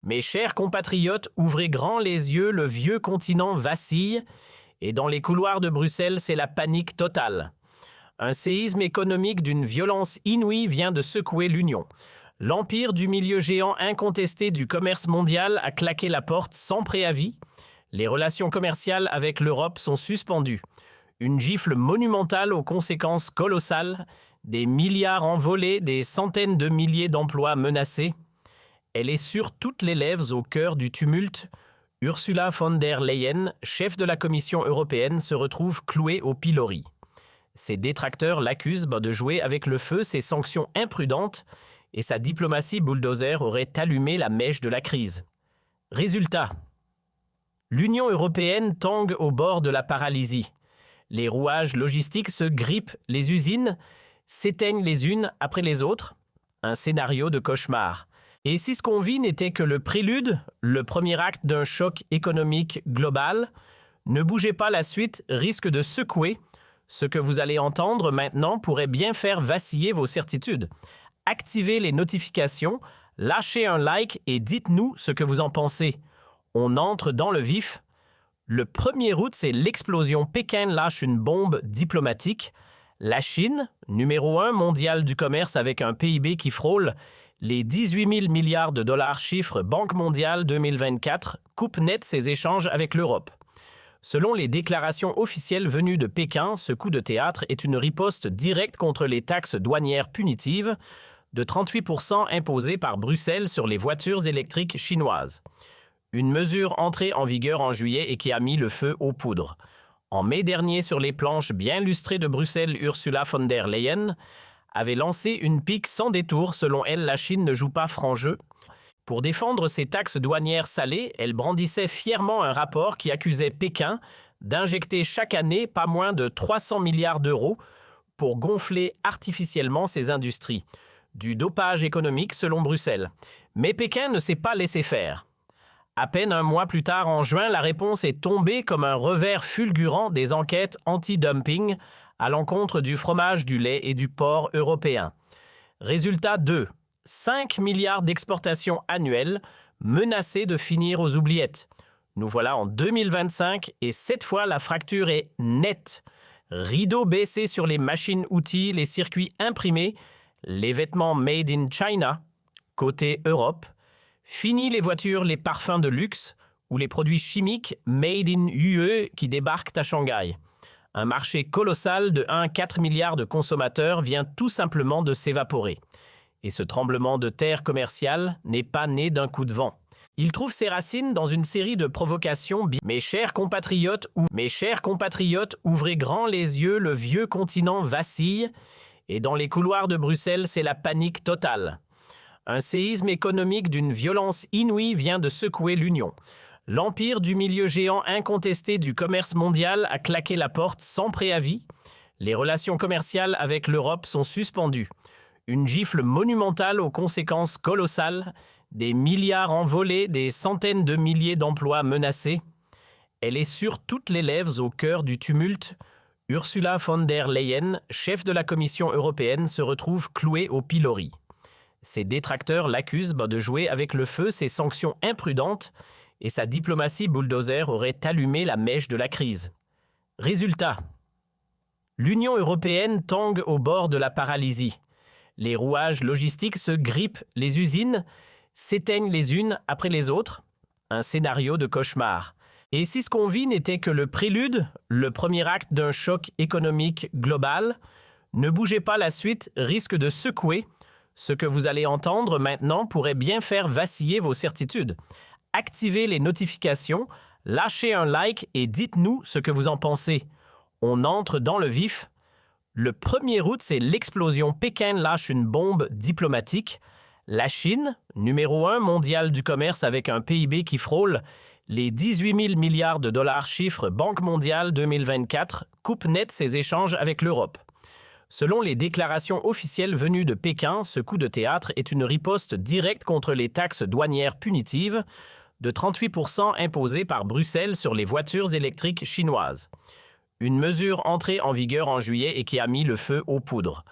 Mes chers compatriotes, ouvrez grand les yeux, le vieux continent vacille, et dans les couloirs de Bruxelles, c'est la panique totale. Un séisme économique d'une violence inouïe vient de secouer l'Union. L'empire du milieu géant incontesté du commerce mondial a claqué la porte sans préavis. Les relations commerciales avec l'Europe sont suspendues. Une gifle monumentale aux conséquences colossales, des milliards envolés, des centaines de milliers d'emplois menacés. Elle est sur toutes les lèvres au cœur du tumulte. Ursula von der Leyen, chef de la Commission européenne, se retrouve clouée au pilori. Ses détracteurs l'accusent de jouer avec le feu, ses sanctions imprudentes et sa diplomatie bulldozer aurait allumé la mèche de la crise. Résultat, l'Union européenne tangue au bord de la paralysie. Les rouages logistiques se grippent, les usines s'éteignent les unes après les autres. Un scénario de cauchemar. Et si ce qu'on vit n'était que le prélude, le premier acte d'un choc économique global, ne bougez pas, la suite risque de secouer. Ce que vous allez entendre maintenant pourrait bien faire vaciller vos certitudes. Activez les notifications, lâchez un like et dites-nous ce que vous en pensez. On entre dans le vif. Le 1er août, c'est l'explosion. Pékin lâche une bombe diplomatique. La Chine, numéro 1 mondial du commerce avec un PIB qui frôle les 18 000 milliards de dollars, chiffre Banque mondiale 2024, coupe net ses échanges avec l'Europe. Selon les déclarations officielles venues de Pékin, ce coup de théâtre est une riposte directe contre les taxes douanières punitives de 38% imposées par Bruxelles sur les voitures électriques chinoises. Une mesure entrée en vigueur en juillet et qui a mis le feu aux poudres. En mai dernier, sur les planches bien lustrées de Bruxelles, Ursula von der Leyen avait lancé une pique sans détour. Selon elle, la Chine ne joue pas franc jeu. Pour défendre ses taxes douanières salées, elle brandissait fièrement un rapport qui accusait Pékin d'injecter chaque année pas moins de 300 milliards d'euros pour gonfler artificiellement ses industries. Du dopage économique selon Bruxelles. Mais Pékin ne s'est pas laissé faire. À peine un mois plus tard, en juin, la réponse est tombée comme un revers fulgurant des enquêtes anti-dumping à l'encontre du fromage, du lait et du porc européen. Résultat 2. 5 milliards d'exportations annuelles menacées de finir aux oubliettes. Nous voilà en 2025 et cette fois la fracture est nette. Rideau baissé sur les machines-outils, les circuits imprimés, les vêtements made in China, côté Europe. Fini les voitures, les parfums de luxe ou les produits chimiques made in UE qui débarquent à Shanghai. Un marché colossal de 1,4 milliard de consommateurs vient tout simplement de s'évaporer. Et ce tremblement de terre commercial n'est pas né d'un coup de vent. Il trouve ses racines dans une série de provocations. Mes chers compatriotes, ouvrez grand les yeux, le vieux continent vacille, et dans les couloirs de Bruxelles, c'est la panique totale. Un séisme économique d'une violence inouïe vient de secouer l'Union. L'empire du milieu géant incontesté du commerce mondial a claqué la porte sans préavis. Les relations commerciales avec l'Europe sont suspendues. Une gifle monumentale aux conséquences colossales, des milliards envolés, des centaines de milliers d'emplois menacés. Elle est sur toutes les lèvres au cœur du tumulte. Ursula von der Leyen, chef de la Commission européenne, se retrouve clouée au pilori. Ses détracteurs l'accusent de jouer avec le feu, ses sanctions imprudentes et sa diplomatie bulldozer aurait allumé la mèche de la crise. Résultat, l'Union européenne tangue au bord de la paralysie. Les rouages logistiques se grippent, les usines s'éteignent les unes après les autres. Un scénario de cauchemar. Et si ce qu'on vit n'était que le prélude, le premier acte d'un choc économique global, ne bougez pas, la suite risque de secouer. Ce que vous allez entendre maintenant pourrait bien faire vaciller vos certitudes. Activez les notifications, lâchez un like et dites-nous ce que vous en pensez. On entre dans le vif. Le 1er août, c'est l'explosion. Pékin lâche une bombe diplomatique. La Chine, numéro 1 mondial du commerce avec un PIB qui frôle les 18 000 milliards de dollars, chiffre Banque mondiale 2024, coupe net ses échanges avec l'Europe. Selon les déclarations officielles venues de Pékin, ce coup de théâtre est une riposte directe contre les taxes douanières punitives de 38% imposées par Bruxelles sur les voitures électriques chinoises. Une mesure entrée en vigueur en juillet et qui a mis le feu aux poudres.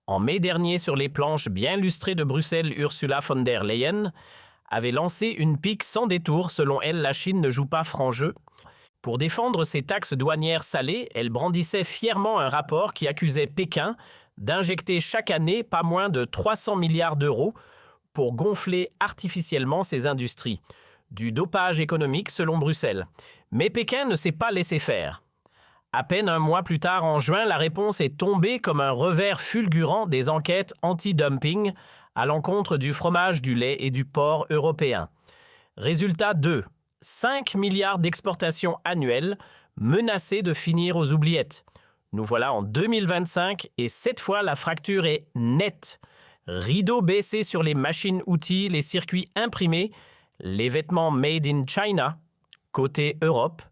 En mai dernier, sur les planches bien lustrées de Bruxelles, Ursula von der Leyen avait lancé une pique sans détour. Selon elle, la Chine ne joue pas franc jeu. Pour défendre ses taxes douanières salées, elle brandissait fièrement un rapport qui accusait Pékin d'injecter chaque année pas moins de 300 milliards d'euros pour gonfler artificiellement ses industries. Du dopage économique selon Bruxelles. Mais Pékin ne s'est pas laissé faire. À peine un mois plus tard, en juin, la réponse est tombée comme un revers fulgurant des enquêtes anti-dumping à l'encontre du fromage, du lait et du porc européen. Résultat 2. 5 milliards d'exportations annuelles menacées de finir aux oubliettes. Nous voilà en 2025 et cette fois la fracture est nette. Rideau baissé sur les machines-outils, les circuits imprimés, les vêtements made in China, côté Europe.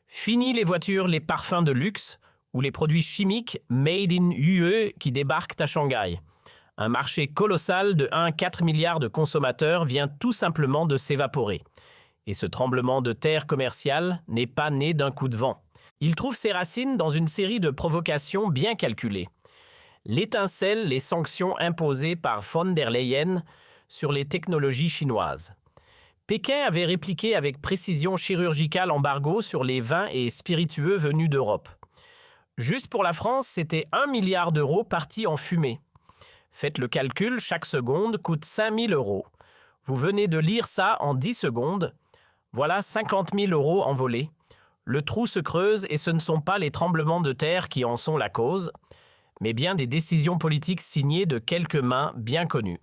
Fini les voitures, les parfums de luxe ou les produits chimiques made in UE qui débarquent à Shanghai. Un marché colossal de 1,4 milliard de consommateurs vient tout simplement de s'évaporer. Et ce tremblement de terre commercial n'est pas né d'un coup de vent. Il trouve ses racines dans une série de provocations bien calculées. L'étincelle, les sanctions imposées par von der Leyen sur les technologies chinoises. Pékin avait répliqué avec précision chirurgicale l'embargo sur les vins et spiritueux venus d'Europe. Juste pour la France, c'était 1 milliard d'euros partis en fumée. Faites le calcul, chaque seconde coûte 5 000 euros. Vous venez de lire ça en 10 secondes. Voilà 50 000 euros envolés. Le trou se creuse et ce ne sont pas les tremblements de terre qui en sont la cause, mais bien des décisions politiques signées de quelques mains bien connues.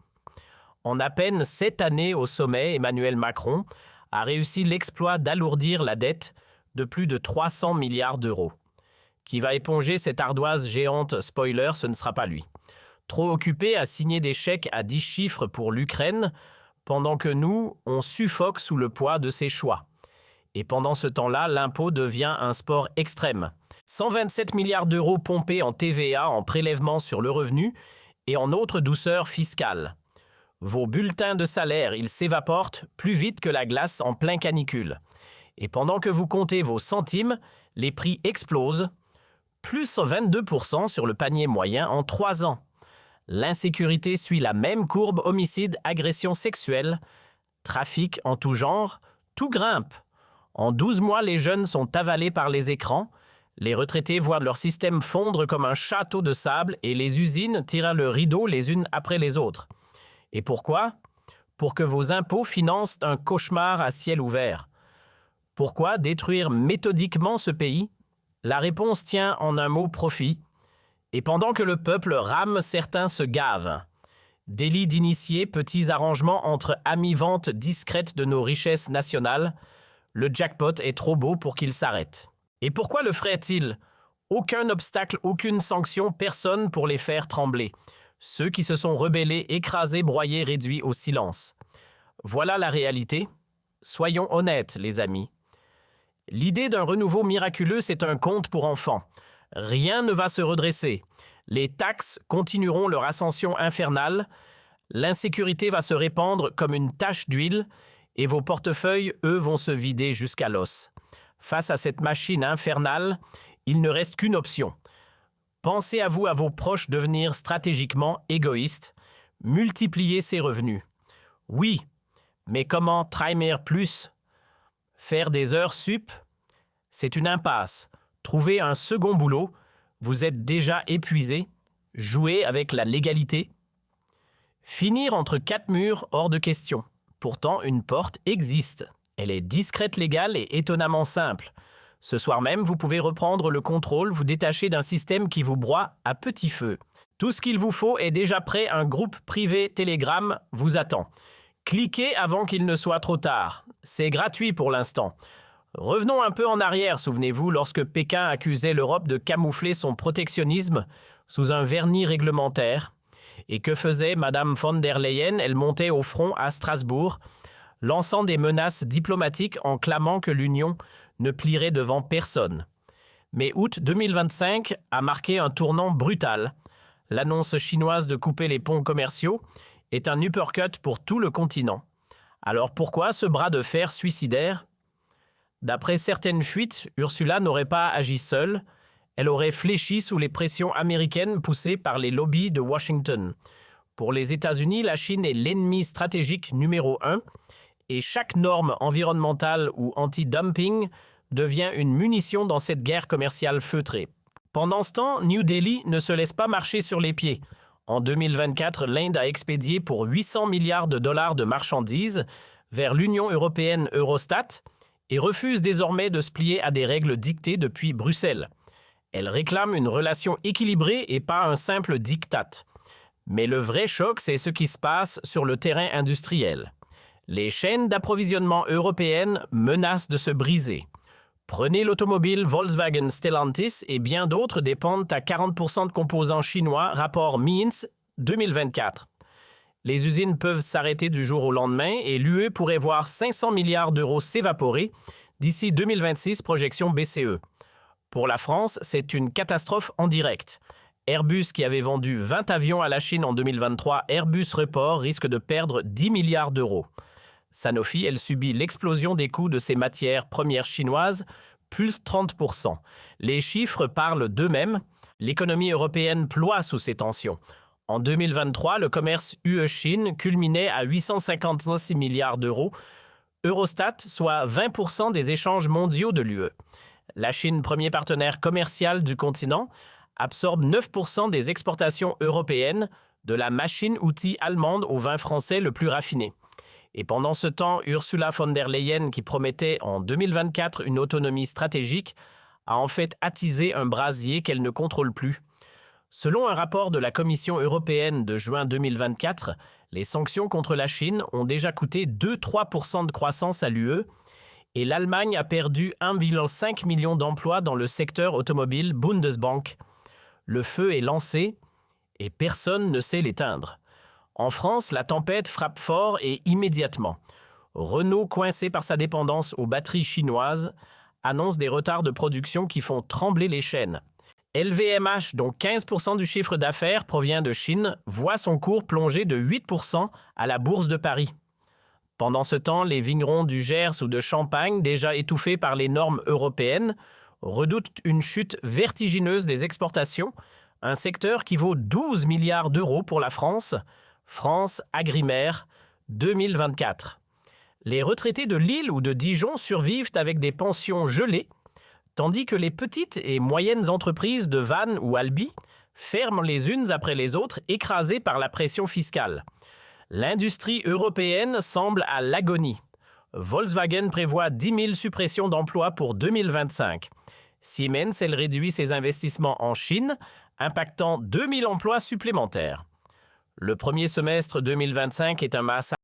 En à peine 7 années au sommet, Emmanuel Macron a réussi l'exploit d'alourdir la dette de plus de 300 milliards d'euros. Qui va éponger cette ardoise géante? Spoiler, ce ne sera pas lui. Trop occupé à signer des chèques à 10 chiffres pour l'Ukraine, pendant que nous, on suffoque sous le poids de ses choix. Et pendant ce temps-là, l'impôt devient un sport extrême. 127 milliards d'euros pompés en TVA, en prélèvement sur le revenu et en autres douceurs fiscales. Vos bulletins de salaire, ils s'évaporent plus vite que la glace en plein canicule. Et pendant que vous comptez vos centimes, les prix explosent, plus 22% sur le panier moyen en 3 ans. L'insécurité suit la même courbe, homicide, agression sexuelle, trafic en tout genre, tout grimpe. En 12 mois, les jeunes sont avalés par les écrans, les retraités voient leur système fondre comme un château de sable et les usines tirent le rideau les unes après les autres. Et pourquoi? Pour que vos impôts financent un cauchemar à ciel ouvert. Pourquoi détruire méthodiquement ce pays? La réponse tient en un mot: profit. Et pendant que le peuple rame, certains se gavent. Délit d'initiés, petits arrangements entre amis-ventes discrètes de nos richesses nationales, le jackpot est trop beau pour qu'il s'arrête. Et pourquoi le ferait-il? Aucun obstacle, aucune sanction, personne pour les faire trembler. Ceux qui se sont rebellés, écrasés, broyés, réduits au silence. Voilà la réalité. Soyons honnêtes, les amis. L'idée d'un renouveau miraculeux, c'est un conte pour enfants. Rien ne va se redresser. Les taxes continueront leur ascension infernale. L'insécurité va se répandre comme une tache d'huile et vos portefeuilles, eux, vont se vider jusqu'à l'os. Face à cette machine infernale, il ne reste qu'une option. Pensez à vous, à vos proches, devenir stratégiquement égoïstes, multiplier ses revenus. Oui, mais comment treimer plus? Faire des heures sup? C'est une impasse. Trouver un second boulot, vous êtes déjà épuisé. Jouer avec la légalité. Finir entre 4 murs, hors de question. Pourtant, une porte existe. Elle est discrète, légale et étonnamment simple. Ce soir même, vous pouvez reprendre le contrôle, vous détacher d'un système qui vous broie à petit feu. Tout ce qu'il vous faut est déjà prêt, un groupe privé Telegram vous attend. Cliquez avant qu'il ne soit trop tard. C'est gratuit pour l'instant. Revenons un peu en arrière, souvenez-vous, lorsque Pékin accusait l'Europe de camoufler son protectionnisme sous un vernis réglementaire. Et que faisait Madame von der Leyen? Elle montait au front à Strasbourg, lançant des menaces diplomatiques en clamant que l'Union ne plierait devant personne. Mais août 2025 a marqué un tournant brutal. L'annonce chinoise de couper les ponts commerciaux est un uppercut pour tout le continent. Alors pourquoi ce bras de fer suicidaire? D'après certaines fuites, Ursula n'aurait pas agi seule. Elle aurait fléchi sous les pressions américaines poussées par les lobbies de Washington. Pour les États-Unis, la Chine est l'ennemi stratégique numéro 1 et chaque norme environnementale ou anti-dumping devient une munition dans cette guerre commerciale feutrée. Pendant ce temps, New Delhi ne se laisse pas marcher sur les pieds. En 2024, l'Inde a expédié pour 800 milliards de dollars de marchandises vers l'Union européenne Eurostat et refuse désormais de se plier à des règles dictées depuis Bruxelles. Elle réclame une relation équilibrée et pas un simple diktat. Mais le vrai choc, c'est ce qui se passe sur le terrain industriel. Les chaînes d'approvisionnement européennes menacent de se briser. Prenez l'automobile Volkswagen Stellantis et bien d'autres dépendent à 40% de composants chinois, rapport Means 2024. Les usines peuvent s'arrêter du jour au lendemain et l'UE pourrait voir 500 milliards d'euros s'évaporer d'ici 2026, projection BCE. Pour la France, c'est une catastrophe en direct. Airbus, qui avait vendu 20 avions à la Chine en 2023, Airbus Report risque de perdre 10 milliards d'euros. Sanofi, elle subit l'explosion des coûts de ses matières premières chinoises, plus 30%. Les chiffres parlent d'eux-mêmes. L'économie européenne ploie sous ces tensions. En 2023, le commerce UE-Chine culminait à 856 milliards d'euros, Eurostat, soit 20% des échanges mondiaux de l'UE. La Chine, premier partenaire commercial du continent, absorbe 9% des exportations européennes, de la machine-outil allemande au vin français le plus raffiné. Et pendant ce temps, Ursula von der Leyen, qui promettait en 2024 une autonomie stratégique, a en fait attisé un brasier qu'elle ne contrôle plus. Selon un rapport de la Commission européenne de juin 2024, les sanctions contre la Chine ont déjà coûté 2-3% de croissance à l'UE et l'Allemagne a perdu 1,5 million d'emplois dans le secteur automobile Bundesbank. Le feu est lancé et personne ne sait l'éteindre. En France, la tempête frappe fort et immédiatement. Renault, coincé par sa dépendance aux batteries chinoises, annonce des retards de production qui font trembler les chaînes. LVMH, dont 15% du chiffre d'affaires provient de Chine, voit son cours plonger de 8% à la Bourse de Paris. Pendant ce temps, les vignerons du Gers ou de Champagne, déjà étouffés par les normes européennes, redoutent une chute vertigineuse des exportations, un secteur qui vaut 12 milliards d'euros pour la France, France Agrimaire 2024. Les retraités de Lille ou de Dijon survivent avec des pensions gelées, tandis que les petites et moyennes entreprises de Vannes ou Albi ferment les unes après les autres, écrasées par la pression fiscale. L'industrie européenne semble à l'agonie. Volkswagen prévoit 10 000 suppressions d'emplois pour 2025. Siemens, elle réduit ses investissements en Chine, impactant 2 000 emplois supplémentaires. Le premier semestre 2025 est un massacre